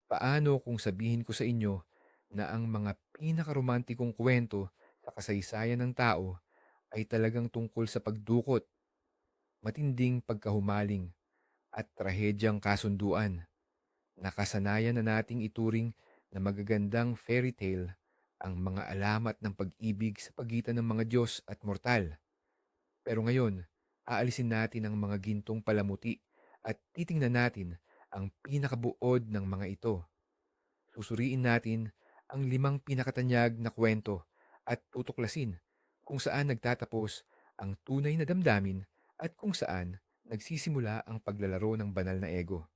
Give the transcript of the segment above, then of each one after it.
Paano kung sabihin ko sa inyo na ang mga pinakaromantikong kwento sa kasaysayan ng tao ay talagang tungkol sa pagdukot, matinding pagkahumaling, at trahedyang kasunduan? Nakasanayan na nating ituring na magagandang fairy tale ang mga alamat ng pag-ibig sa pagitan ng mga Diyos at mortal. Pero ngayon, aalisin natin ang mga gintong palamuti at titingnan natin ang pinakabuod ng mga ito. Susuriin natin ang 5 pinakatanyag na kwento at tutuklasin kung saan nagtatapos ang tunay na damdamin at kung saan nagsisimula ang paglalaro ng banal na ego.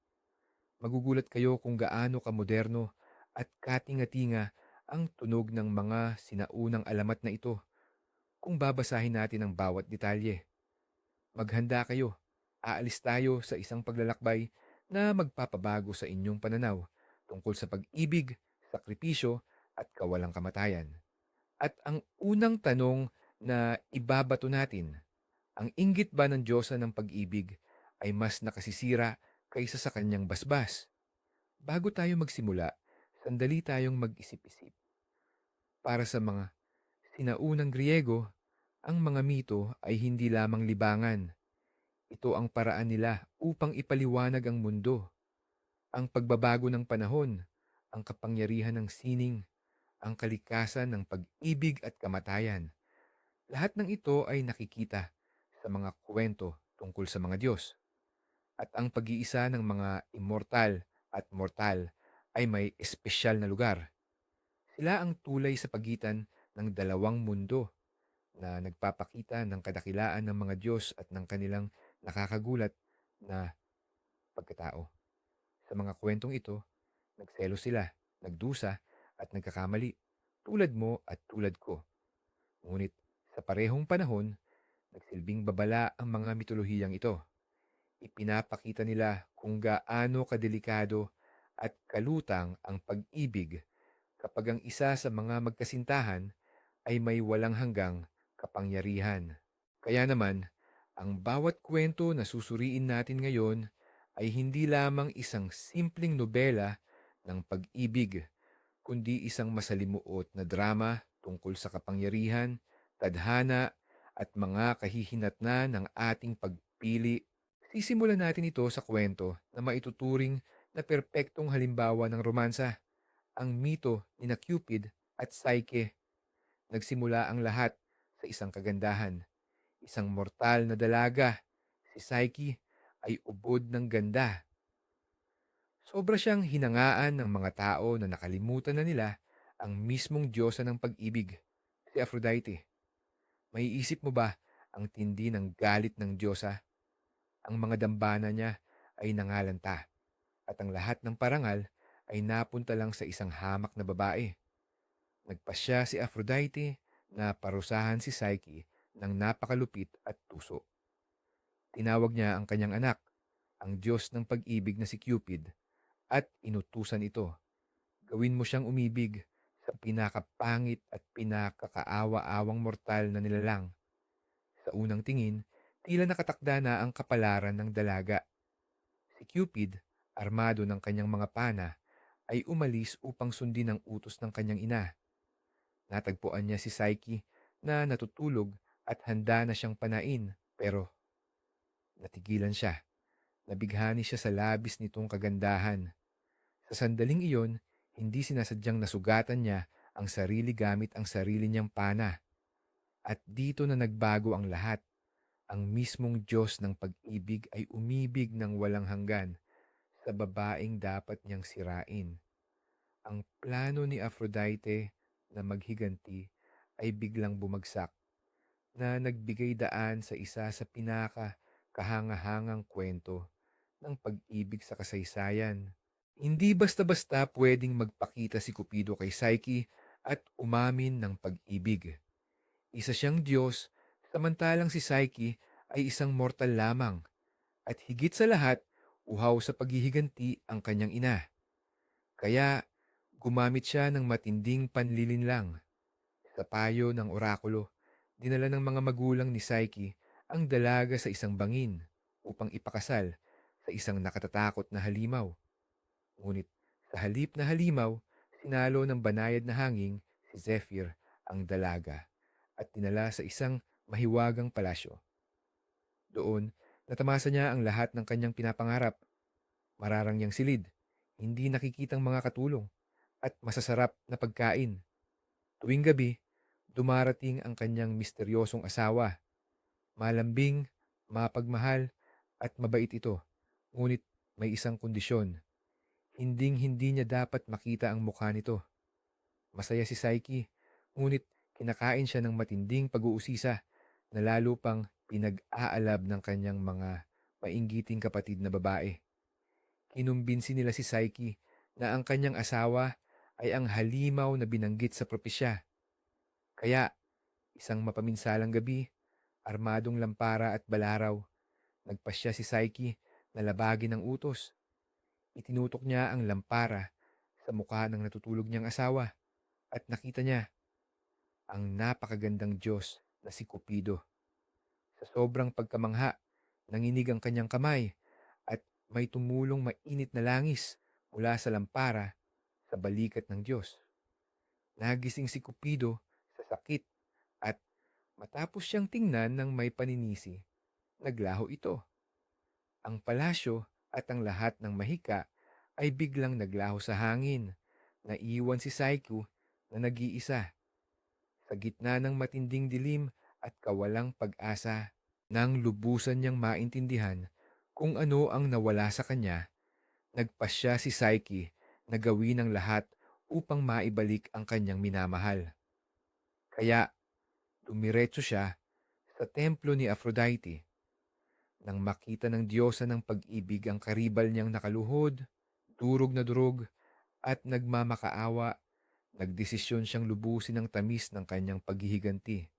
Magugulat kayo kung gaano kamoderno at katinga-tinga ang tunog ng mga sinaunang alamat na ito kung babasahin natin ang bawat detalye. Maghanda kayo. Aalis tayo sa isang paglalakbay na magpapabago sa inyong pananaw tungkol sa pag-ibig, sakripisyo, at kawalang kamatayan. At ang unang tanong na ibabato natin, ang inggit ba ng Diyosa ng pag-ibig ay mas nakasisira kaysa sa kanyang basbas? Bago tayo magsimula, sandali tayong mag-isip-isip. Para sa mga sinaunang Griego, ang mga mito ay hindi lamang libangan. Ito ang paraan nila upang ipaliwanag ang mundo, ang pagbabago ng panahon, ang kapangyarihan ng sining, ang kalikasan ng pag-ibig at kamatayan. Lahat ng ito ay nakikita sa mga kwento tungkol sa mga Diyos. At ang pag-iisa ng mga immortal at mortal ay may espesyal na lugar. Sila ang tulay sa pagitan ng dalawang mundo na nagpapakita ng kadakilaan ng mga Diyos at ng kanilang nakakagulat na pagkatao. Sa mga kwentong ito, nagselo sila, nagdusa at nagkakamali, tulad mo at tulad ko. Ngunit sa parehong panahon, nagsilbing babala ang mga mitolohiyang ito. Ipinapakita nila kung gaano kadelikado at kalutang ang pag-ibig kapag ang isa sa mga magkasintahan ay may walang hanggang kapangyarihan. Kaya naman, ang bawat kwento na susuriin natin ngayon ay hindi lamang isang simpleng nobela ng pag-ibig, kundi isang masalimuot na drama tungkol sa kapangyarihan, tadhana, at mga kahihinatnan ng ating pagpili. Sisimulan natin ito sa kwento na maituturing na perpektong halimbawa ng romansa, ang mito ni na Cupid at Psyche. Nagsimula ang lahat sa isang kagandahan. Isang mortal na dalaga, si Psyche, ay ubod ng ganda. Sobra siyang hinangaan ng mga tao na nakalimutan na nila ang mismong diyosa ng pag-ibig, si Aphrodite. Maiisip mo ba ang tindi ng galit ng diyosa? Ang mga dambana niya ay nangalanta at ang lahat ng parangal ay napunta lang sa isang hamak na babae. Nagpasya si Aphrodite na parusahan si Psyche ng napakalupit at tuso. Tinawag niya ang kanyang anak, ang Diyos ng pag-ibig na si Cupid, at inutusan ito. Gawin mo siyang umibig sa pinakapangit at pinakakaawa-awang mortal na nilalang. Sa unang tingin, tila nakatakda na ang kapalaran ng dalaga. Si Cupid, armado ng kanyang mga pana, ay umalis upang sundin ang utos ng kanyang ina. Natagpuan niya si Psyche na natutulog at handa na siyang panain, pero natigilan siya. Nabighani siya sa labis nitong kagandahan. Sa sandaling iyon, hindi sinasadyang nasugatan niya ang sarili gamit ang sarili niyang pana. At dito na nagbago ang lahat. Ang mismong Diyos ng pag-ibig ay umibig ng walang hanggan sa babaeng dapat niyang sirain. Ang plano ni Aphrodite na maghiganti ay biglang bumagsak, na nagbigay daan sa isa sa pinaka kahangahangang kwento ng pag-ibig sa kasaysayan. Hindi basta-basta pwedeng magpakita si Cupido kay Psyche at umamin ng pag-ibig. Isa siyang Diyos, samantalang si Psyche ay isang mortal lamang. At higit sa lahat, uhaw sa paghihiganti ang kanyang ina. Kaya gumamit siya ng matinding panlilinlang. Sa payo ng orakulo, dinala ng mga magulang ni Psyche ang dalaga sa isang bangin upang ipakasal sa isang nakatatakot na halimaw. Ngunit Sa halip na halimaw, sinalo ng banayad na hangin si Zephyr ang dalaga at dinala sa isang mahiwagang palasyo. Doon, natamasa niya ang lahat ng kanyang pinapangarap, mararangyang silid, hindi nakikitang mga katulong, at masasarap na pagkain. Tuwing gabi, dumarating ang kanyang misteryosong asawa. Malambing, mapagmahal, at mabait ito. Ngunit may isang kondisyon. Hinding-hindi niya dapat makita ang mukha nito. Masaya si Psyche, ngunit kinakain siya ng matinding pag-uusisa na lalo pang pinag-aalab ng kanyang mga mainggiting kapatid na babae. Kinumbinsi nila si Psyche na ang kanyang asawa ay ang halimaw na binanggit sa propesya. Kaya, isang mapaminsalang gabi, armadong lampara at balaraw, nagpasya si Psyche na labagin ang utos. Itinutok niya ang lampara sa mukha ng natutulog niyang asawa at nakita niya ang napakagandang Diyos na si Cupido. Sa sobrang pagkamangha, nanginig ang kanyang kamay at may tumulong mainit na langis mula sa lampara sa balikat ng Diyos. Nagising si Cupido sa sakit at matapos siyang tingnan ng may paninisi, naglaho ito. Ang palasyo at ang lahat ng mahika ay biglang naglaho sa hangin. Naiwan si Psyche na nag-iisa sa gitna ng matinding dilim at kawalang pag-asa. Nang lubusan niyang maintindihan kung ano ang nawala sa kanya, nagpasya si Psyche na gawin ang lahat upang maibalik ang kanyang minamahal. Kaya dumiretso siya sa templo ni Aphrodite. Nang makita ng diyosa ng pag-ibig ang karibal niyang nakaluhod, durog at nagmamakaawa, nagdesisyon siyang lubusin ang tamis ng kanyang paghihiganti.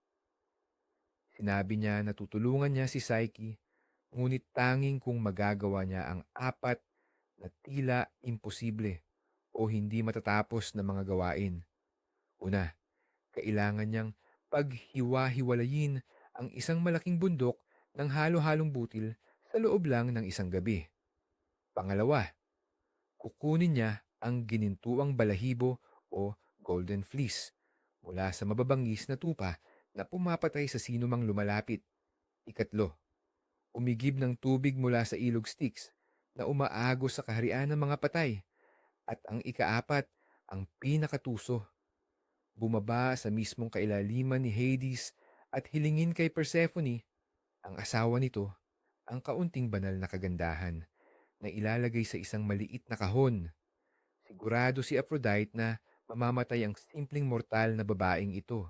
Sinabi niya na tutulungan niya si Psyche, ngunit tanging kung magagawa niya ang apat na tila imposible o hindi matatapos na mga gawain. Una, kailangan niyang paghiwa-hiwalayin ang isang malaking bundok ng halo-halong butil sa loob lang ng isang gabi. Pangalawa, kukunin niya ang ginintuang balahibo o golden fleece mula sa mababangis na tupa na pumapatay sa sino mang lumalapit. Ikatlo, umigib ng tubig mula sa ilog Styx na umaagos sa kaharian ng mga patay. At ang ikaapat, ang pinakatuso, bumaba sa mismong kailaliman ni Hades at hilingin kay Persephone, ang asawa nito, ang kaunting banal na kagandahan na ilalagay sa isang maliit na kahon. Sigurado si Aphrodite na mamamatay ang simpleng mortal na babaeng ito.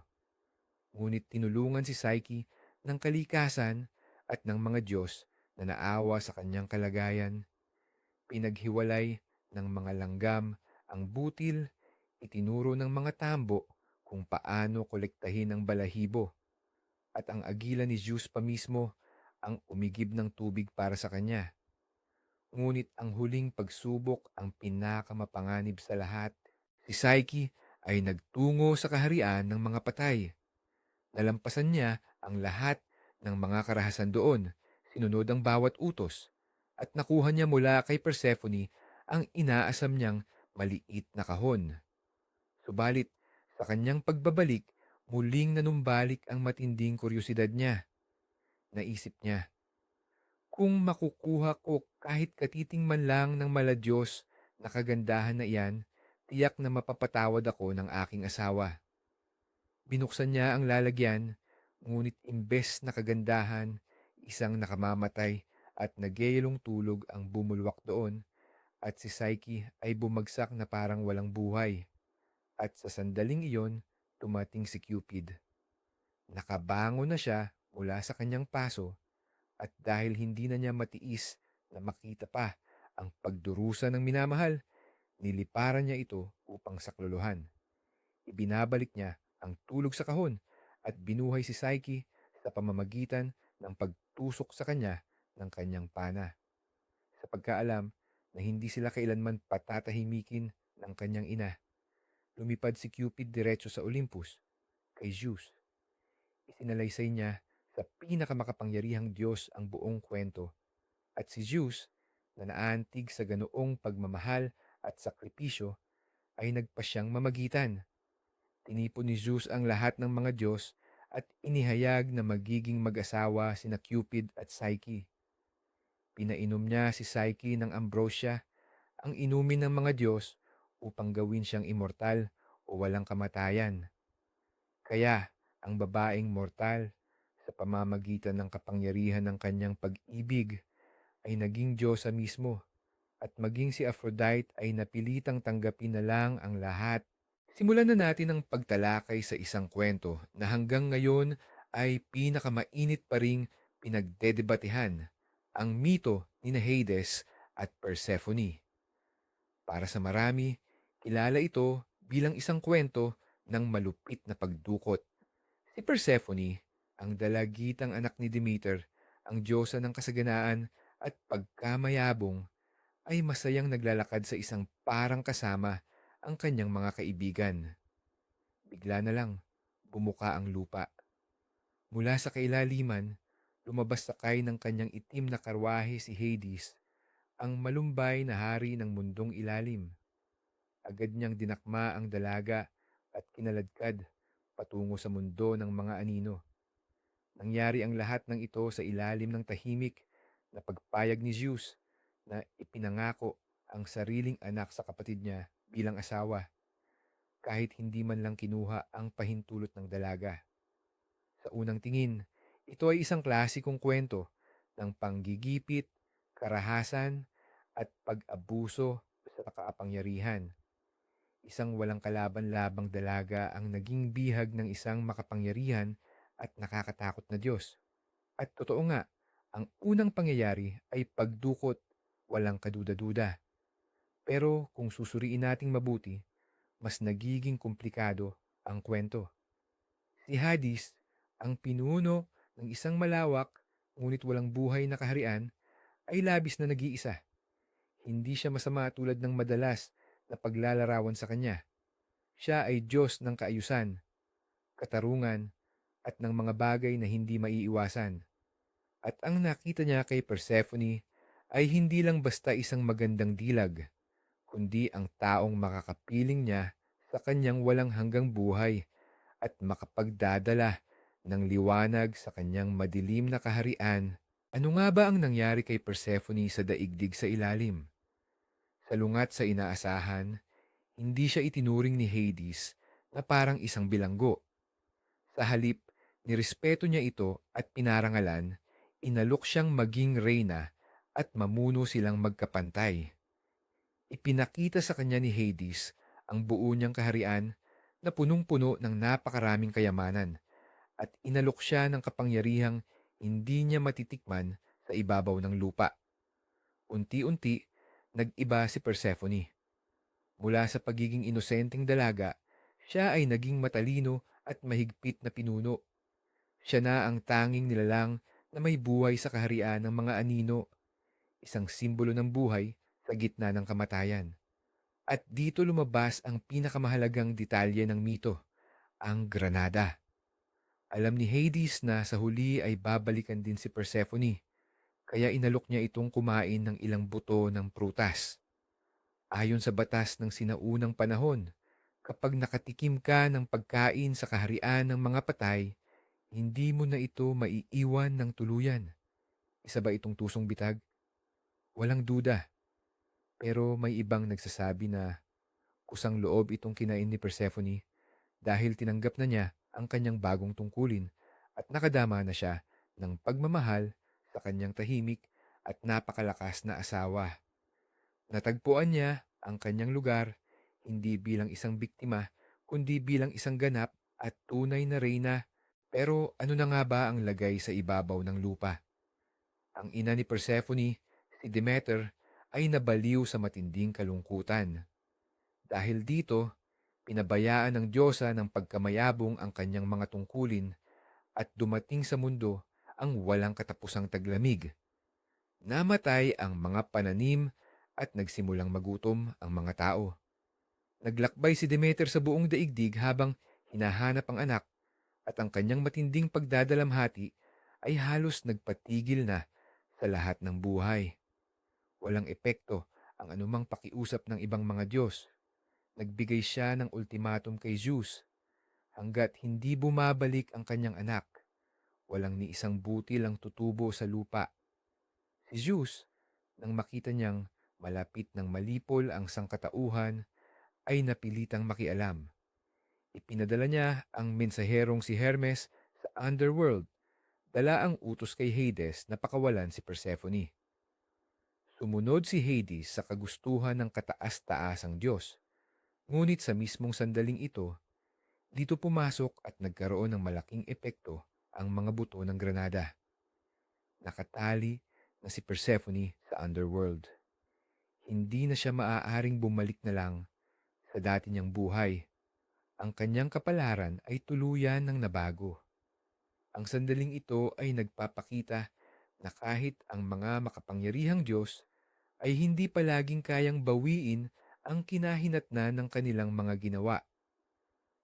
Ngunit tinulungan si Psyche ng kalikasan at ng mga Diyos na naawa sa kanyang kalagayan. Pinaghiwalay ng mga langgam ang butil, itinuro ng mga tambo kung paano kolektahin ang balahibo, at ang agila ni Zeus pa mismo ang umigib ng tubig para sa kanya. Ngunit ang huling pagsubok ang pinakamapanganib sa lahat. Si Psyche ay nagtungo sa kaharian ng mga patay. Nalampasan niya ang lahat ng mga karahasan doon, sinunod ang bawat utos, at nakuha niya mula kay Persephone ang inaasam niyang maliit na kahon. Subalit, sa kanyang pagbabalik, muling nanumbalik ang matinding kuryosidad niya. Naisip niya, kung makukuha ko kahit katiting man lang ng maladyos na kagandahan na iyan, tiyak na mapapatawad ako ng aking asawa. Binuksan niya ang lalagyan, ngunit imbes na kagandahan, isang nakamamatay at nagyayalong tulog ang bumulwak doon, at si Psyche ay bumagsak na parang walang buhay. At sa sandaling iyon, tumating si Cupid. Nakabango na siya mula sa kanyang paso, at dahil hindi na niya matiis na makita pa ang pagdurusa ng minamahal, niliparan niya ito upang saklolohan. Ibinabalik niya ang tulog sa kahon at binuhay si Psyche sa pamamagitan ng pagtusok sa kanya ng kanyang pana. Sa pagkaalam na hindi sila kailanman patatahimikin ng kanyang ina, lumipad si Cupid diretso sa Olympus kay Zeus. Isinalaysay niya sa pinakamakapangyarihang Diyos ang buong kwento, at si Zeus, na naantig sa ganoong pagmamahal at sakripisyo, ay nagpa siyang mamagitan. Tinipon ni Zeus ang lahat ng mga Diyos at inihayag na magiging mag-asawa sina Cupid at Psyche. Pinainom niya si Psyche ng ambrosia, ang inumin ng mga Diyos, upang gawin siyang immortal o walang kamatayan. Kaya ang babaeng mortal, sa pamamagitan ng kapangyarihan ng kanyang pag-ibig, ay naging Diyosa mismo, at maging si Aphrodite ay napilitang tanggapin na lang ang lahat. Simulan na natin ang pagtalakay sa isang kwento na hanggang ngayon ay pinakamainit pa ring pinagdedebatehan, ang mito ni Hades at Persephone. Para sa marami, kilala ito bilang isang kwento ng malupit na pagdukot. Si Persephone, ang dalagitang anak ni Demeter, ang diyosa ng kasaganaan at pagkamayabong, ay masayang naglalakad sa isang parang kasama ang kanyang mga kaibigan. Bigla na lang, bumuka ang lupa. Mula sa kailaliman, lumabas sakay ng kanyang itim na karwahe si Hades, ang malumbay na hari ng mundong ilalim. Agad niyang dinakma ang dalaga at kinaladkad patungo sa mundo ng mga anino. Nangyari ang lahat ng ito sa ilalim ng tahimik na pagpayag ni Zeus na ipinangako ang sariling anak sa kapatid niya bilang asawa, kahit hindi man lang kinuha ang pahintulot ng dalaga. Sa unang tingin, ito ay isang klasikong kwento ng panggigipit, karahasan, at pag-abuso sa kaapangyarihan. Isang walang kalaban-labang dalaga ang naging bihag ng isang makapangyarihan at nakakatakot na Diyos. At totoo nga, ang unang pangyayari ay pagdukot, walang kaduda-duda. Pero kung susuriin nating mabuti, mas nagiging komplikado ang kwento. Si Hades, ang pinuno ng isang malawak ngunit walang buhay na kaharian, ay labis na nag-iisa. Hindi siya masama tulad ng madalas na paglalarawan sa kanya. Siya ay Diyos ng kaayusan, katarungan, at ng mga bagay na hindi maiiwasan. At ang nakita niya kay Persephone ay hindi lang basta isang magandang dilag, kundi ang taong makakapiling niya sa kanyang walang hanggang buhay at makapagdadala ng liwanag sa kanyang madilim na kaharian. Ano nga ba ang nangyari kay Persephone sa daigdig sa ilalim? Salungat sa inaasahan, hindi siya itinuring ni Hades na parang isang bilanggo. Sa halip, nirespeto niya ito at pinarangalan, inalok siyang maging reyna at mamuno silang magkapantay. Ipinakita sa kanya ni Hades ang buo niyang kaharian na punong-puno ng napakaraming kayamanan at inalok siya ng kapangyarihang hindi niya matitikman sa ibabaw ng lupa. Unti-unti, nag-iba si Persephone. Mula sa pagiging inosenteng dalaga, siya ay naging matalino at mahigpit na pinuno. Siya na ang tanging nilalang na may buhay sa kaharian ng mga anino, isang simbolo ng buhay sa gitna ng kamatayan. At dito lumabas ang pinakamahalagang detalye ng mito, ang granada. Alam ni Hades na sa huli ay babalikan din si Persephone, kaya inalok niya itong kumain ng ilang buto ng prutas. Ayon sa batas ng sinaunang panahon, kapag nakatikim ka ng pagkain sa kaharian ng mga patay, hindi mo na ito maiiwan ng tuluyan. Isa ba itong tusong bitag? Walang duda. Pero may ibang nagsasabi na kusang loob itong kinain ni Persephone dahil tinanggap na niya ang kanyang bagong tungkulin at nakadama na siya ng pagmamahal sa kanyang tahimik at napakalakas na asawa. Natagpuan niya ang kanyang lugar hindi bilang isang biktima kundi bilang isang ganap at tunay na reyna. Pero ano na nga ba ang lagay sa ibabaw ng lupa? Ang ina ni Persephone, si Demeter, ay nabaliw sa matinding kalungkutan. Dahil dito, pinabayaan ng Diyosa ng pagkamayabong ang kanyang mga tungkulin at dumating sa mundo ang walang katapusang taglamig. Namatay ang mga pananim at nagsimulang magutom ang mga tao. Naglakbay si Demeter sa buong daigdig habang hinahanap ang anak at ang kanyang matinding pagdadalamhati ay halos nagpatigil na sa lahat ng buhay. Walang epekto ang anumang pakiusap ng ibang mga Diyos. Nagbigay siya ng ultimatum kay Zeus, hanggat hindi bumabalik ang kanyang anak, walang ni isang butil ang tutubo sa lupa. Si Zeus, nang makita niyang malapit ng malipol ang sangkatauhan, ay napilitang makialam. Ipinadala niya ang mensaherong si Hermes sa underworld, dala ang utos kay Hades na pakawalan si Persephone. Sumunod si Hades sa kagustuhan ng kataas-taasang Diyos. Ngunit sa mismong sandaling ito, dito pumasok at nagkaroon ng malaking epekto ang mga buto ng Granada. Nakatali na si Persephone sa underworld. Hindi na siya maaaring bumalik na lang sa dati niyang buhay. Ang kanyang kapalaran ay tuluyan ng nabago. Ang sandaling ito ay nagpapakita na kahit ang mga makapangyarihang Diyos ay hindi palaging kayang bawiin ang kinahinatnan ng kanilang mga ginawa.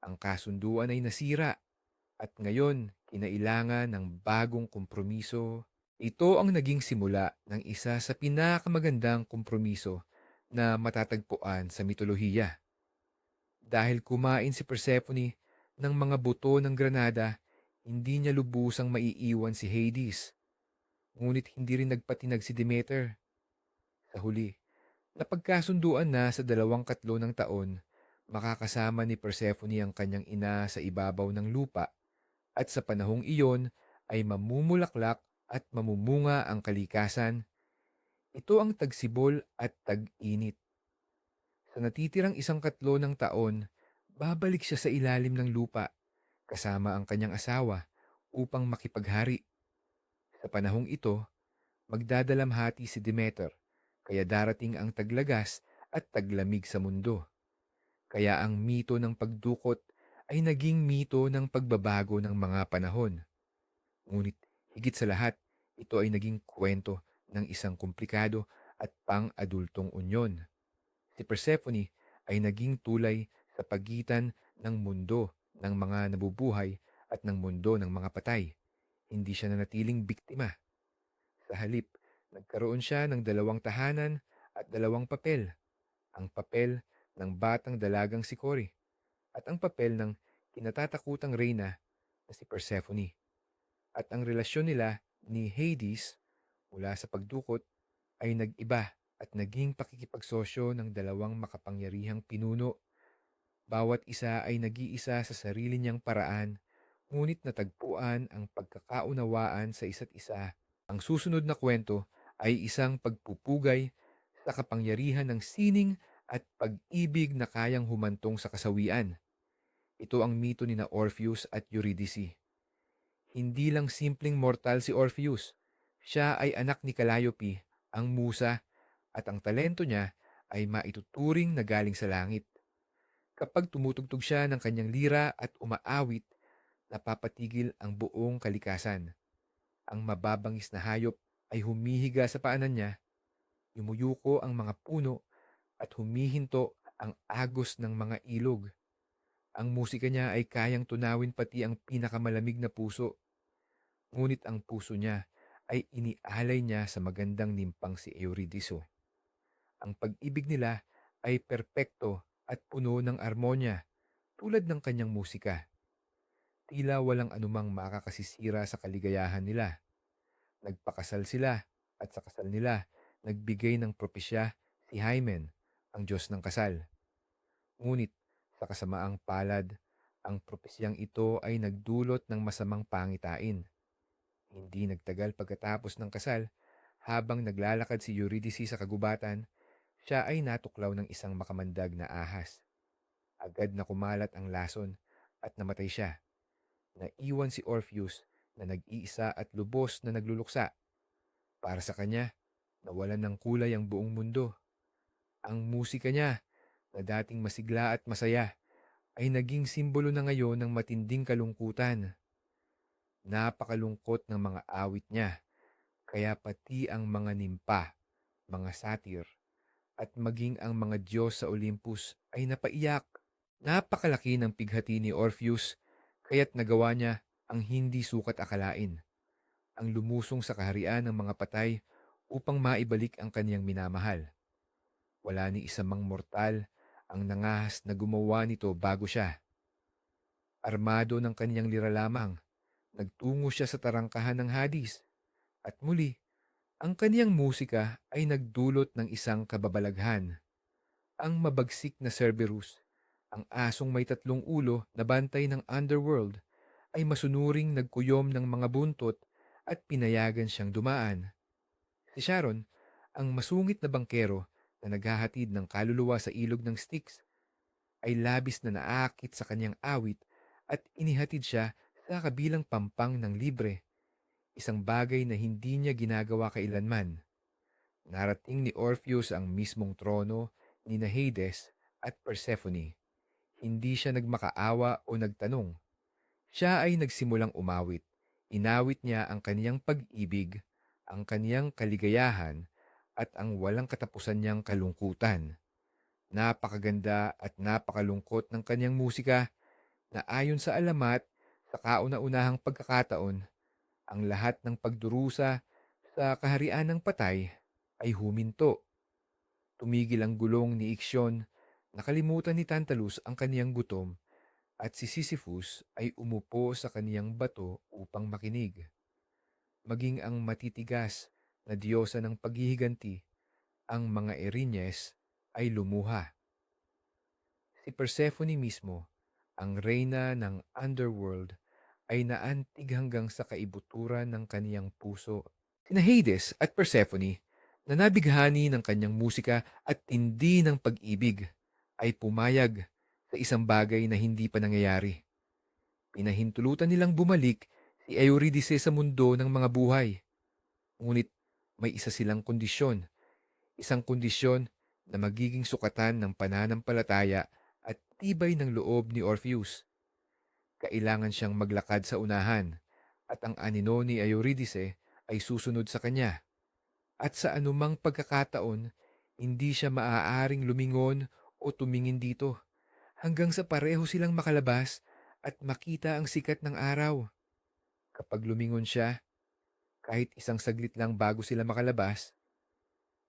Ang kasunduan ay nasira at ngayon kinailangan ng bagong kompromiso. Ito ang naging simula ng isa sa pinakamagandang kompromiso na matatagpuan sa mitolohiya. Dahil kumain si Persephone ng mga buto ng Granada, hindi niya lubusang maiiwan si Hades. Ngunit hindi rin nagpatinag si Demeter. Sa huli, napagkasunduan na sa 2 ng taon, makakasama ni Persephone ang kanyang ina sa ibabaw ng lupa, at sa panahong iyon ay mamumulaklak at mamumunga ang kalikasan. Ito ang tagsibol at tag-init. Sa natitirang 1/3 ng taon, babalik siya sa ilalim ng lupa kasama ang kanyang asawa upang makipaghari. Sa panahong ito, magdadalamhati si Demeter, kaya darating ang taglagas at taglamig sa mundo. Kaya ang mito ng pagdukot ay naging mito ng pagbabago ng mga panahon. Ngunit higit sa lahat, ito ay naging kwento ng isang komplikado at pang-adultong unyon. Si Persephone ay naging tulay sa pagitan ng mundo ng mga nabubuhay at ng mundo ng mga patay. Hindi siya nanatiling biktima. Sa halip, nagkaroon siya ng 2 tahanan at 2 papel. Ang papel ng batang dalagang si Cory at ang papel ng kinatatakutang reyna na si Persephone. At ang relasyon nila ni Hades mula sa pagdukot ay nag-iba at naging pakikipagsosyo ng 2 makapangyarihang pinuno. Bawat isa ay nag-iisa sa sarili niyang paraan, ngunit natagpuan ang pagkakaunawaan sa isa't isa. Ang susunod na kwento ay isang pagpupugay sa kapangyarihan ng sining at pag-ibig na kayang humantong sa kasawian. Ito ang mito ni na Orpheus at Eurydice. Hindi lang simpleng mortal si Orpheus. Siya ay anak ni Calliope, ang musa, at ang talento niya ay maituturing na galing sa langit. Kapag tumutugtog siya ng kanyang lira at umaawit, napapatigil ang buong kalikasan. Ang mababangis na hayop ay humihiga sa paanan niya, yumuyuko ang mga puno at humihinto ang agos ng mga ilog. Ang musika niya ay kayang tunawin pati ang pinakamalamig na puso. Ngunit ang puso niya ay inialay niya sa magandang nimpang si Eurydice. Ang pag-ibig nila ay perpekto at puno ng armonya, tulad ng kanyang musika. Tila walang anumang makakasisira sa kaligayahan nila. Nagpakasal sila at sa kasal nila, nagbigay ng propesya si Hymen, ang Diyos ng kasal. Ngunit sa kasamaang palad, ang propesyang ito ay nagdulot ng masamang pangitain. Hindi nagtagal pagkatapos ng kasal, habang naglalakad si Eurydice sa kagubatan, siya ay natuklaw ng isang makamandag na ahas. Agad na kumalat ang lason at namatay siya. Naiwan si Orpheus na nag-iisa at lubos na nagluluksa. Para sa kanya, nawalan ng kulay ang buong mundo. Ang musika niya, na dating masigla at masaya, ay naging simbolo na ngayon ng matinding kalungkutan. Napakalungkot ng mga awit niya, kaya pati ang mga nimpa, mga satyr, at maging ang mga Diyos sa Olympus ay napaiyak. Napakalaki ng pighati ni Orpheus, kaya't nagawa niya ang hindi sukat akalain, ang lumusong sa kaharian ng mga patay upang maibalik ang kaniyang minamahal. Wala ni isa mang mortal ang nangahas na gumawa nito bago siya. Armado ng kaniyang lira lamang, nagtungo siya sa tarangkahan ng Hades at muli, ang kaniyang musika ay nagdulot ng isang kababalaghan. Ang mabagsik na Cerberus, ang asong may tatlong ulo na bantay ng underworld, ay masunuring nagkuyom ng mga buntot at pinayagan siyang dumaan. Si Sharon, ang masungit na bangkero na naghahatid ng kaluluwa sa ilog ng Styx, ay labis na naakit sa kanyang awit at inihatid siya sa kabilang pampang ng libre, isang bagay na hindi niya ginagawa kailanman. Narating ni Orpheus ang mismong trono ni na Hades at Persephone. Hindi siya nagmakaawa o nagtanong. Siya ay nagsimulang umawit. Inawit niya ang kaniyang pag-ibig, ang kaniyang kaligayahan, at ang walang katapusan niyang kalungkutan. Napakaganda at napakalungkot ng kaniyang musika na ayon sa alamat sa kauna-unahang pagkakataon, ang lahat ng pagdurusa sa kaharian ng patay ay huminto. Tumigil ang gulong ni Ixion, nakalimutan ni Tantalus ang kaniyang gutom, at si Sisyphus ay umupo sa kaniyang bato upang makinig. Maging ang matitigas na diyosa ng paghihiganti, ang mga Erinyes, ay lumuha. Si Persephone mismo, ang reyna ng underworld, ay naantig hanggang sa kaibuturan ng kaniyang puso. Sina Hades at Persephone, na nabighani ng kanyang musika at tindi ng pag-ibig, ay pumayag sa isang bagay na hindi pa nangyayari. Pinahintulutan nilang bumalik si Eurydice sa mundo ng mga buhay. Ngunit may isa silang kondisyon, isang kondisyon na magiging sukatan ng pananampalataya at tibay ng loob ni Orpheus. Kailangan siyang maglakad sa unahan at ang anino ni Eurydice ay susunod sa kanya. At sa anumang pagkakataon, hindi siya maaaring lumingon o tumingin dito hanggang sa pareho silang makalabas at makita ang sikat ng araw. Kapag lumingon siya, kahit isang saglit lang bago sila makalabas,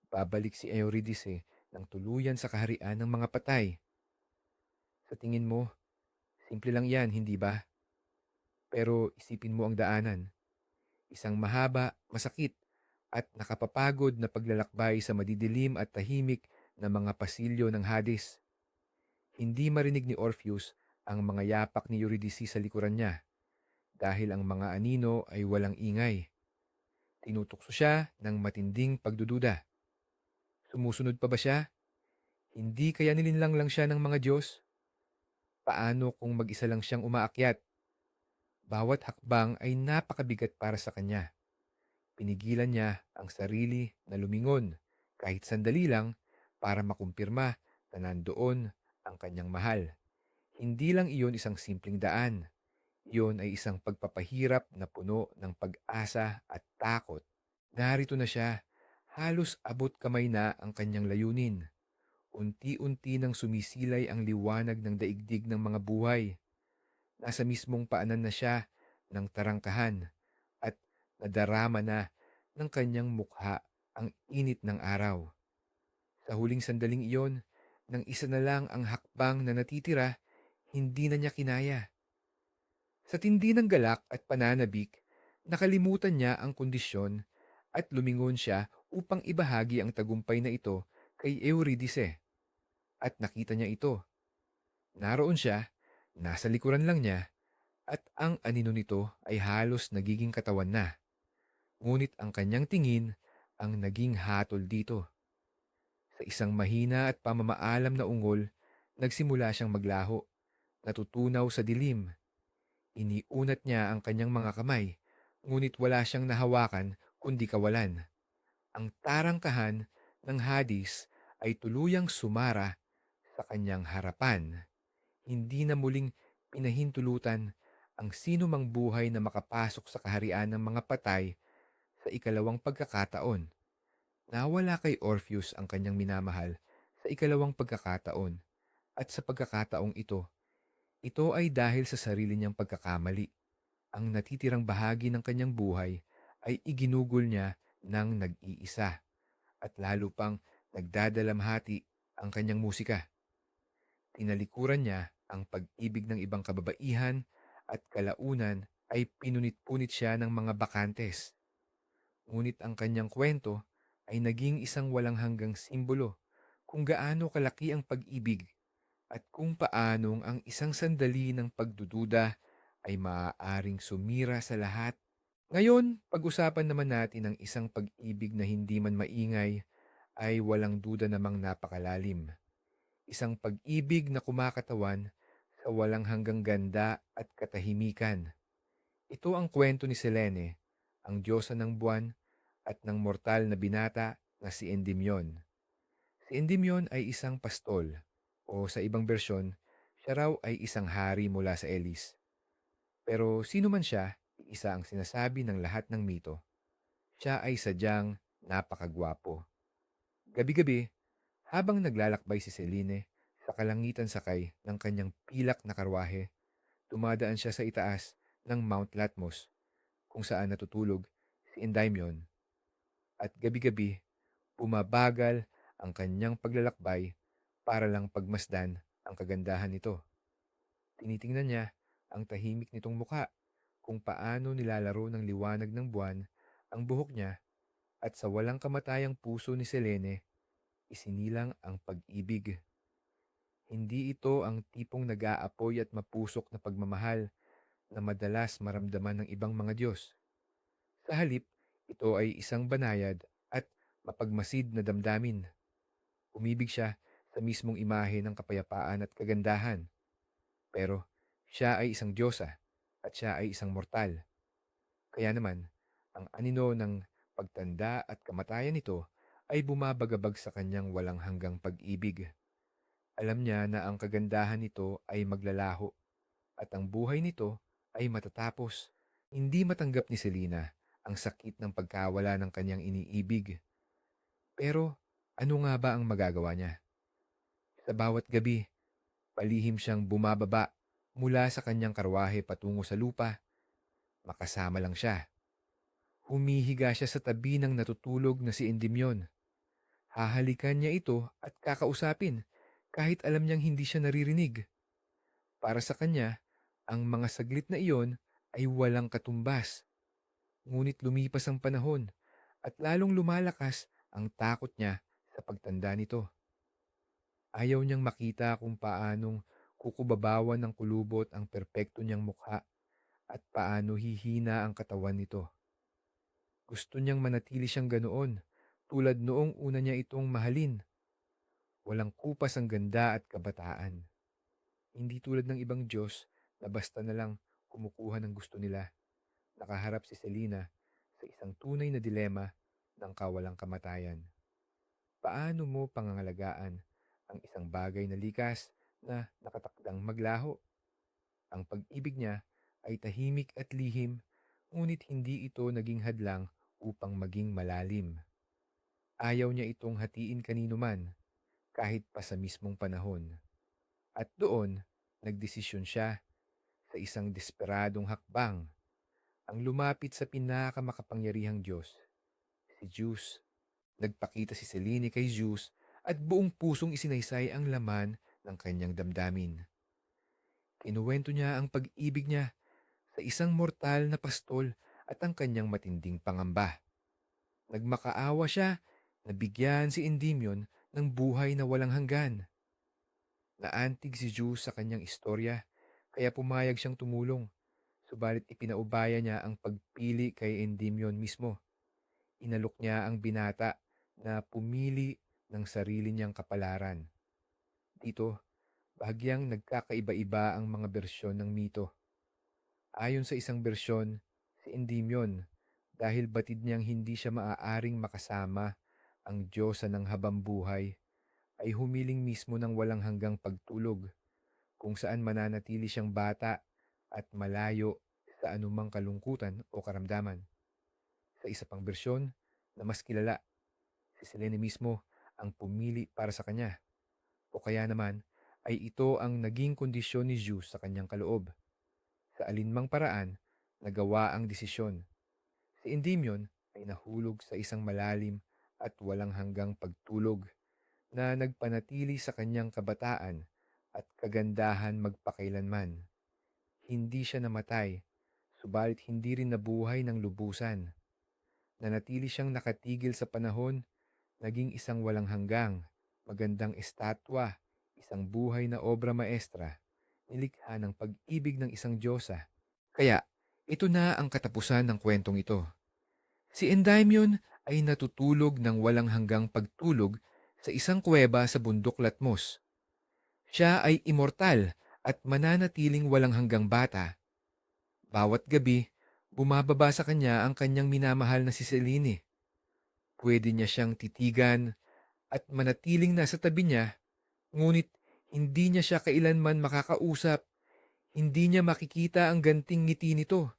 babalik si Eurydice ng tuluyan sa kaharian ng mga patay. Sa tingin mo, simple lang yan, hindi ba? Pero isipin mo ang daanan. Isang mahaba, masakit, at nakapapagod na paglalakbay sa madidilim at tahimik na mga pasilyo ng Hades. Hindi marinig ni Orpheus ang mga yapak ni Eurydice sa likuran niya dahil ang mga anino ay walang ingay. Tinutukso siya ng matinding pagdududa. Sumusunod pa ba siya? Hindi kaya nilinlang lang siya ng mga Diyos? Paano kung mag-isa lang siyang umaakyat? Bawat hakbang ay napakabigat para sa kanya. Pinigilan niya ang sarili na lumingon kahit sandali lang para makumpirma na nandoon ang kanyang mahal. Hindi lang iyon isang simpleng daan. Iyon ay isang pagpapahirap na puno ng pag-asa at takot. Narito na siya. Halos abot kamay na ang kanyang layunin. Unti-unti nang sumisilay ang liwanag ng daigdig ng mga buhay. Nasa mismong paanan na siya ng tarangkahan at nadarama na ng kanyang mukha ang init ng araw. Sa huling sandaling iyon, nang isa na lang ang hakbang na natitira, hindi na niya kinaya. Sa tindi ng galak at pananabik, nakalimutan niya ang kondisyon at lumingon siya upang ibahagi ang tagumpay na ito kay Eurydice. At nakita niya ito. Naroon siya, nasa likuran lang niya, at ang anino nito ay halos nagiging katawan na. Ngunit ang kanyang tingin ang naging hatol dito. Sa isang mahina at pamamaalam na ungol, nagsimula siyang maglaho, natutunaw sa dilim. Iniunat niya ang kanyang mga kamay, ngunit wala siyang nahawakan kundi kawalan. Ang tarangkahan ng Hades ay tuluyang sumara sa kanyang harapan. Hindi na muling pinahintulutan ang sino mang buhay na makapasok sa kaharian ng mga patay sa ikalawang pagkakataon. Nawala kay Orpheus ang kanyang minamahal sa ikalawang pagkakataon at sa pagkakataong ito ay dahil sa sarili niyang pagkakamali. Ang natitirang bahagi ng kanyang buhay ay iginugol niya ng nag-iisa at lalo pang Nagdadalamhati ang kanyang musika. Tinalikuran niya ang pag-ibig ng ibang kababaihan at kalaunan ay pinunit-punit siya ng mga bakantes. Ngunit ang kanyang kwento ay naging isang walang hanggang simbolo kung gaano kalaki ang pag-ibig at kung paanong ang isang sandali ng pagdududa ay maaaring sumira sa lahat. Ngayon, pag-usapan naman natin ang isang pag-ibig na hindi man maingay ay walang duda namang napakalalim. Isang pag-ibig na kumakatawan sa walang hanggang ganda at katahimikan. Ito ang kwento ni Selene, ang diyosa ng buwan at ng mortal na binata na si Endymion. Si Endymion ay isang pastol o sa ibang bersyon, siya raw ay isang hari mula sa Elis. Pero sino man siya, isa ang sinasabi ng lahat ng mito. Siya ay sadyang napakagwapo. Gabi-gabi, habang naglalakbay si Selene sa kalangitan sakay ng kanyang pilak na karwahe, dumadaan siya sa itaas ng Mount Latmos kung saan natutulog si Endymion at gabi-gabi bumabagal ang kanyang paglalakbay para lang pagmasdan ang kagandahan nito. Tinitingnan niya ang tahimik nitong mukha, kung paano nilalaro ng liwanag ng buwan ang buhok niya at sa walang kamatayang puso ni Selene, isinilang ang pag-ibig. Hindi ito ang tipong nag-aapoy at mapusok na pagmamahal na madalas maramdaman ng ibang mga Diyos. Sa halip, ito ay isang banayad at mapagmasid na damdamin. Umibig siya sa mismong imahe ng kapayapaan at kagandahan. Pero siya ay isang diyosa at siya ay isang mortal. Kaya naman, ang anino ng pagtanda at kamatayan nito ay bumabagabag sa kanyang walang hanggang pag-ibig. Alam niya na ang kagandahan nito ay maglalaho at ang buhay nito ay matatapos. Hindi matanggap ni Selena ang sakit ng pagkawala ng kanyang iniibig. Pero ano nga ba ang magagawa niya? Sa bawat gabi, palihim siyang bumababa mula sa kanyang karwahe patungo sa lupa. Makasama lang siya. Humihiga siya sa tabi ng natutulog na si Endymion. Hahalikan niya ito at kakausapin kahit alam niyang hindi siya naririnig. Para sa kanya, ang mga saglit na iyon ay walang katumbas. Ngunit lumipas ang panahon at lalong lumalakas ang takot niya sa pagtanda nito. Ayaw niyang makita kung paanong kukubabawan ng kulubot ang perpekto niyang mukha at paano hihina ang katawan nito. Gusto niyang manatili siyang ganoon, tulad noong una niya itong mahalin. Walang kupas ang ganda at kabataan. Hindi tulad ng ibang Diyos na basta na lang kumukuha ng gusto nila. Nakaharap si Selena sa isang tunay na dilema ng kawalang kamatayan. Paano mo pangangalagaan ang isang bagay na likas na nakatakdang maglaho? Ang pag-ibig niya ay tahimik at lihim, ngunit hindi ito naging hadlang upang maging malalim. Ayaw niya itong hatiin kanino man, kahit pa sa mismong panahon. At doon, nagdesisyon siya sa isang desperadong hakbang, ang lumapit sa pinakamakapangyarihang Diyos, si Zeus. Nagpakita si Selene kay Zeus at buong pusong isinaysay ang laman ng kanyang damdamin. Kinuwento niya ang pag-ibig niya sa isang mortal na pastol at ang kanyang matinding pangamba. Nagmakaawa siya na bigyan si Endymion ng buhay na walang hanggan. Naantig si Zeus sa kanyang istorya, kaya pumayag siyang tumulong. Subalit ipinaubaya niya ang pagpili kay Endymion mismo. Inalok niya ang binata na pumili ng sarili niyang kapalaran. Dito, bahagyang nagkakaiba-iba ang mga bersyon ng mito. Ayon sa isang bersyon, si Endymion, dahil batid niyang hindi siya maaaring makasama ang diyosa ng habambuhay, ay humiling mismo ng walang hanggang pagtulog, kung saan mananatili siyang bata at malayo sa anumang kalungkutan o karamdaman. Sa isa pang bersyon na mas kilala, si Selene mismo ang pumili para sa kanya, o kaya naman ay ito ang naging kondisyon ni Zeus sa kanyang kaloob. Sa alinmang paraan, nagawa ang desisyon. Si Endymion ay nahulog sa isang malalim at walang hanggang pagtulog na nagpanatili sa kanyang kabataan at kagandahan magpakailanman. Hindi siya namatay, subalit hindi rin nabuhay ng lubusan. Nanatili siyang nakatigil sa panahon, naging isang walang hanggang, magandang estatwa, isang buhay na obra maestra, nilikha ng pag-ibig ng isang Diyosa. Kaya, ito na ang katapusan ng kwentong ito. Si Endymion ay natutulog ng walang hanggang pagtulog sa isang kuweba sa bundok Latmos. Siya ay immortal at mananatiling walang hanggang bata. Bawat gabi, bumababa sa kanya ang kanyang minamahal na si Selene. Pwede niya siyang titigan at manatiling nasa tabi niya, ngunit hindi niya siya kailanman makakausap, hindi niya makikita ang ganting ngiti nito,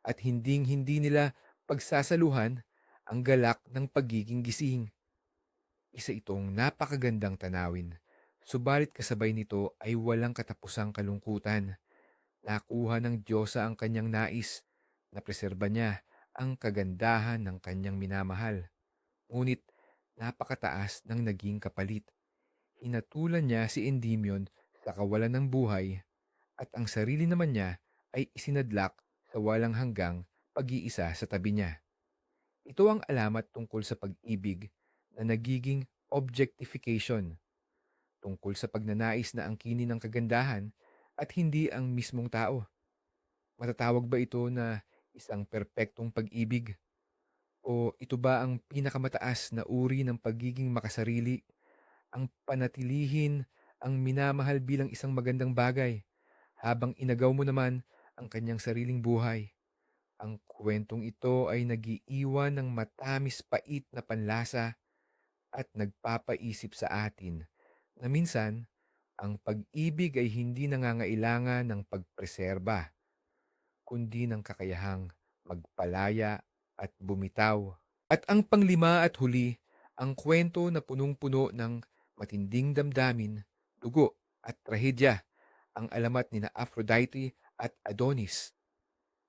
at hinding-hindi nila pagsasaluhan ang galak ng pagiging gising. Isa itong napakagandang tanawin, subalit kasabay nito ay walang katapusang kalungkutan. Nakuha ng Diyosa ang kanyang nais, na preserba niya ang kagandahan ng kanyang minamahal. Ngunit napakataas ng naging kapalit. Hinatulan niya si Endymion sa kawalan ng buhay at ang sarili naman niya ay isinadlak sa walang hanggang pag-iisa sa tabi niya. Ito ang alamat tungkol sa pag-ibig na nagiging objectification, tungkol sa pagnanais na angkinin ng kagandahan at hindi ang mismong tao. Matatawag ba ito na isang perpektong pag-ibig? O ito ba ang pinakamataas na uri ng pagiging makasarili, ang panatilihin ang minamahal bilang isang magandang bagay, habang inagaw mo naman ang kanyang sariling buhay? Ang kwentong ito ay nagiiwan ng matamis pait na panlasa at nagpapaisip sa atin na minsan ang pag-ibig ay hindi nangangailangan ng pagpreserba, kundi ng kakayahang magpalaya at bumitaw. At ang panglima at huli, ang kwento na punong-puno ng matinding damdamin, dugo at trahedya, ang alamat ni na Aphrodite at Adonis.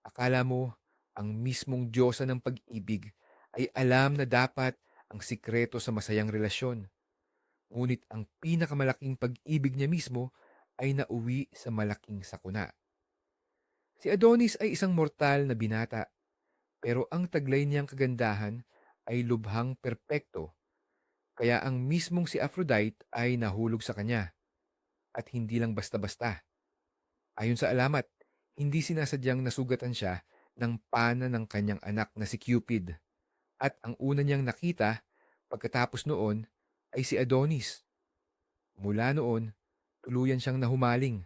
Akala mo, ang mismong Diyosa ng pag-ibig ay alam na dapat ang sikreto sa masayang relasyon. Ngunit ang pinakamalaking pag-ibig niya mismo ay nauwi sa malaking sakuna. Si Adonis ay isang mortal na binata, pero ang taglay niyang kagandahan ay lubhang perpekto, kaya ang mismong si Aphrodite ay nahulog sa kanya, at hindi lang basta-basta. Ayon sa alamat, hindi sinasadyang nasugatan siya ng pana ng kanyang anak na si Cupid, at ang una niyang nakita pagkatapos noon ay si Adonis. Mula noon, tuluyan siyang nahumaling.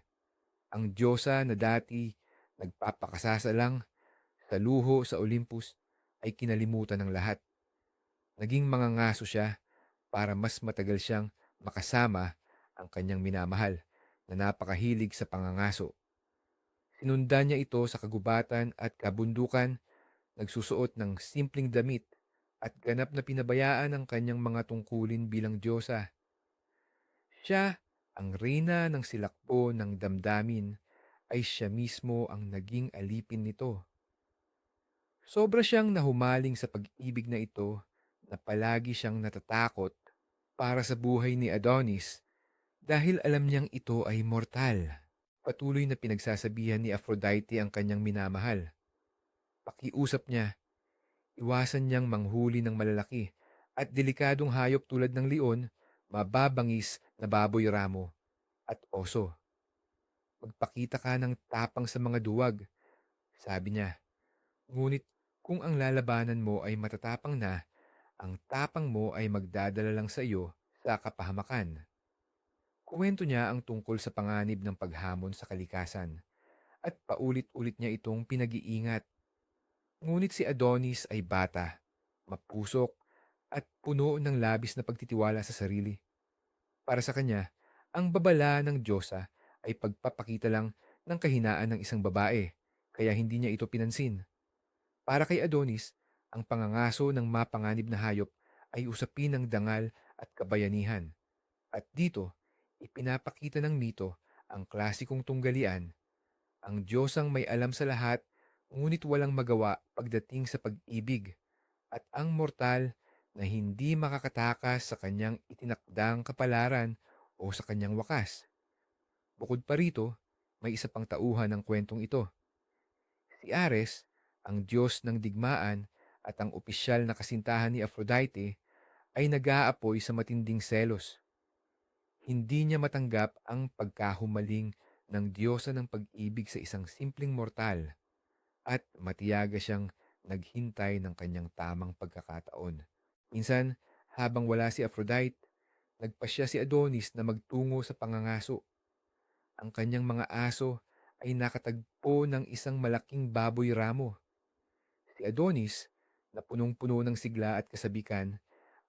Ang Diyosa na dati nagpapakasasalang sa luho sa Olympus ay kinalimutan ng lahat. Naging mangangaso siya para mas matagal siyang makasama ang kanyang minamahal na napakahilig sa pangangaso. Sinundan niya ito sa kagubatan at kabundukan, nagsusuot ng simpleng damit at ganap na pinabayaan ang kanyang mga tungkulin bilang Diyosa. Siya, ang reyna ng silakbo ng damdamin, ay siya mismo ang naging alipin nito. Sobra siyang nahumaling sa pag-ibig na ito na palagi siyang natatakot para sa buhay ni Adonis dahil alam niyang ito ay mortal. Patuloy na pinagsasabihan ni Aphrodite ang kanyang minamahal. Pakiusap niya, iwasan niyang manghuli ng malalaki at delikadong hayop tulad ng leon, mababangis na baboy ramo, at oso. Magpakita ka ng tapang sa mga duwag, sabi niya. Ngunit kung ang lalabanan mo ay matatapang na, ang tapang mo ay magdadala lang sa iyo sa kapahamakan. Kuwento niya ang tungkol sa panganib ng paghamon sa kalikasan at paulit-ulit niya itong pinag-iingat. Ngunit si Adonis ay bata, mapusok at puno ng labis na pagtitiwala sa sarili. Para sa kanya, ang babala ng Diyosa ay pagpapakita lang ng kahinaan ng isang babae, kaya hindi niya ito pinansin. Para kay Adonis, ang pangangaso ng mapanganib na hayop ay usapin ng dangal at kabayanihan. At dito, ipinapakita ng mito ang klasikong tunggalian, ang Diyosang may alam sa lahat ngunit walang magawa pagdating sa pag-ibig, at ang mortal na hindi makakatakas sa kanyang itinakdang kapalaran o sa kanyang wakas. Bukod pa rito, may isa pang tauhan ng kwentong ito. Si Ares, ang diyos ng digmaan at ang opisyal na kasintahan ni Aphrodite, ay nag-aapoy sa matinding selos. Hindi niya matanggap ang pagkahumaling ng diyosa ng pag-ibig sa isang simpleng mortal at matiyaga siyang naghintay ng kanyang tamang pagkakataon. Minsan, habang wala si Aphrodite, nagpasya si Adonis na magtungo sa pangangaso. Ang kanyang mga aso ay nakatagpo ng isang malaking baboy ramo. Si Adonis, na punong-puno ng sigla at kasabikan,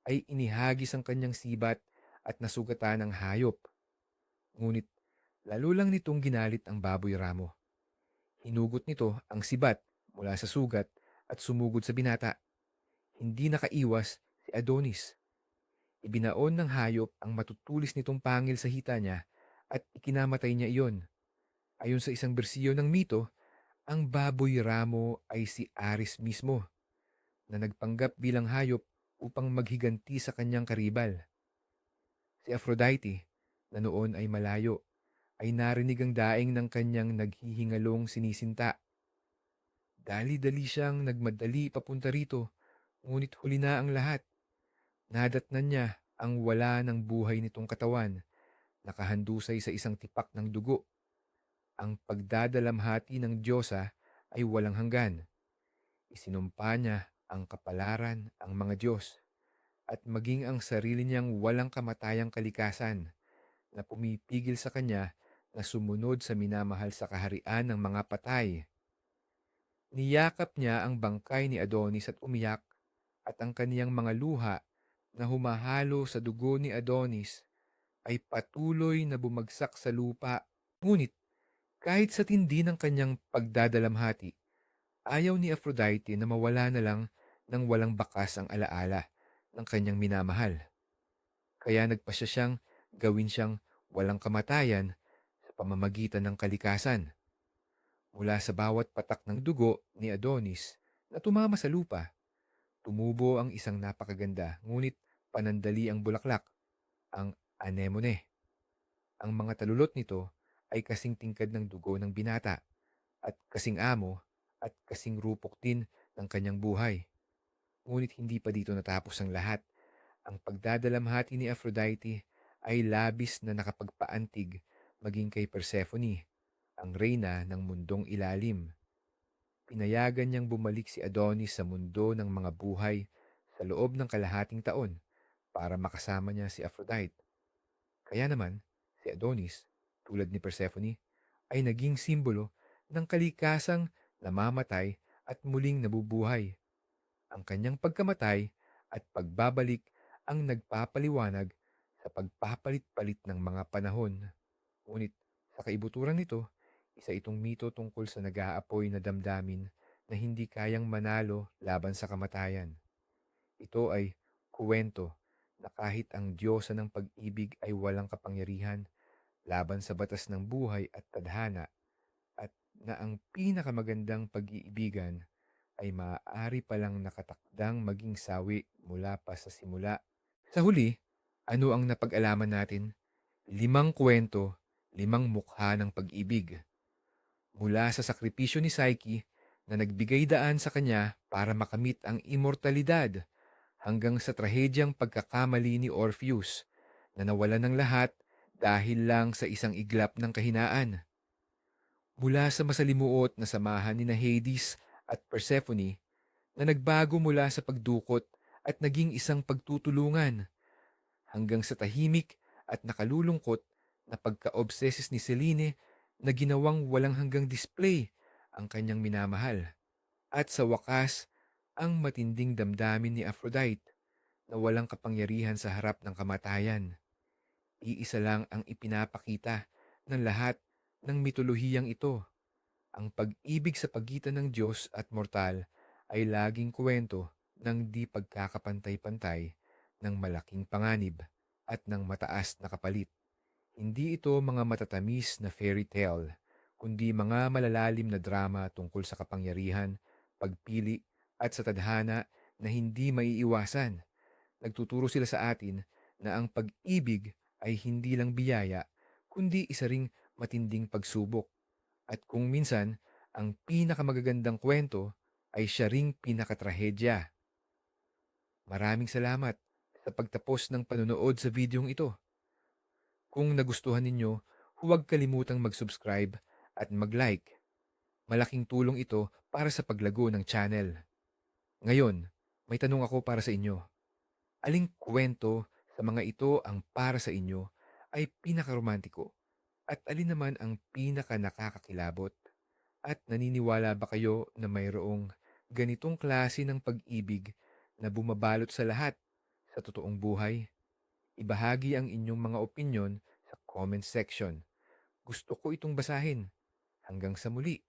ay inihagis ang kanyang sibat at nasugatan ng hayop. Ngunit lalo lang nitong ginalit ang baboy ramo. Hinugot nito ang sibat mula sa sugat at sumugod sa binata. Hindi nakaiwas si Adonis. Ibinaon ng hayop ang matutulis nitong pangil sa hita niya at ikinamatay niya iyon. Ayon sa isang bersiyo ng mito, ang baboy ramo ay si Ares mismo na nagpanggap bilang hayop upang maghiganti sa kanyang karibal. Si Aphrodite, na noon ay malayo, ay narinig ang daing ng kanyang naghihingalong sinisinta. Dali-dali siyang nagmadali papunta rito, ngunit huli na ang lahat. Nadatnan niya ang wala ng buhay nitong katawan, nakahandusay sa isang tipak ng dugo. Ang pagdadalamhati ng Diyosa ay walang hanggan. Isinumpa niya ang kapalaran, ang mga Diyos, at maging ang sarili niyang walang kamatayang kalikasan na pumipigil sa kanya na sumunod sa minamahal sa kaharian ng mga patay. Niyakap niya ang bangkay ni Adonis at umiyak, at ang kaniyang mga luha na humahalo sa dugo ni Adonis ay patuloy na bumagsak sa lupa. Ngunit kahit sa tindi ng kanyang pagdadalamhati, ayaw ni Aphrodite na mawala na lang ng walang bakas ang alaala ng kanyang minamahal. Kaya nagpasya siyang gawin siyang walang kamatayan sa pamamagitan ng kalikasan. Mula sa bawat patak ng dugo ni Adonis na tumama sa lupa, tumubo ang isang napakaganda ngunit panandali ang bulaklak, ang anemone. Ang mga talulot nito ay kasing tingkad ng dugo ng binata at kasing amo at kasing rupok din ng kanyang buhay. Ngunit hindi pa dito natapos ang lahat. Ang pagdadalamhati ni Aphrodite ay labis na nakapagpaantig maging kay Persephone, ang reyna ng mundong ilalim. Pinayagan niyang bumalik si Adonis sa mundo ng mga buhay sa loob ng kalahating taon para makasama niya si Aphrodite. Kaya naman, si Adonis, tulad ni Persephone, ay naging simbolo ng kalikasang namamatay at muling nabubuhay. Ang kanyang pagkamatay at pagbabalik ang nagpapaliwanag sa pagpapalit-palit ng mga panahon. Ngunit sa kaibuturan nito, isa itong mito tungkol sa nag-aapoy na damdamin na hindi kayang manalo laban sa kamatayan. Ito ay kuwento na kahit ang diyosa ng pag-ibig ay walang kapangyarihan laban sa batas ng buhay at tadhana, at na ang pinakamagandang pag-iibigan ay maaari palang nakatakdang maging sawi mula pa sa simula. Sa huli, ano ang napag-alaman natin? 5 kwento, 5 mukha ng pag-ibig. Mula sa sakripisyo ni Psyche na nagbigay daan sa kanya para makamit ang immortalidad, hanggang sa trahedyang pagkakamali ni Orpheus na nawalan ng lahat dahil lang sa isang iglap ng kahinaan. Mula sa masalimuot na samahan ni Hades at Persephone na nagbago mula sa pagdukot at naging isang pagtutulungan, hanggang sa tahimik at nakalulungkot na pagka-obsesis ni Selene na ginawang walang hanggang display ang kanyang minamahal. At sa wakas, ang matinding damdamin ni Aphrodite na walang kapangyarihan sa harap ng kamatayan. Iisa lang ang ipinapakita ng lahat ng mitolohiyang ito. Ang pag-ibig sa pagitan ng Diyos at mortal ay laging kwento ng di pagkakapantay-pantay, ng malaking panganib at ng mataas na kapalit. Hindi ito mga matatamis na fairy tale, kundi mga malalalim na drama tungkol sa kapangyarihan, pagpili at sa tadhana na hindi maiiwasan. Nagtuturo sila sa atin na ang pag-ibig ay hindi lang biyaya, kundi isa ring matinding pagsubok. At kung minsan, ang pinakamagagandang kwento ay siya ring pinakatrahedya. Maraming salamat sa pagtapos ng panonood sa videong ito. Kung nagustuhan ninyo, huwag kalimutang mag-subscribe at mag-like. Malaking tulong ito para sa paglago ng channel. Ngayon, may tanong ako para sa inyo. Aling kwento sa mga ito ang para sa inyo ay pinakaromantiko at alin naman ang pinaka nakakakilabot? At naniniwala ba kayo na mayroong ganitong klase ng pag-ibig na bumabalot sa lahat sa totoong buhay? Ibahagi ang inyong mga opinyon sa comment section. Gusto ko itong basahin. Hanggang sa muli.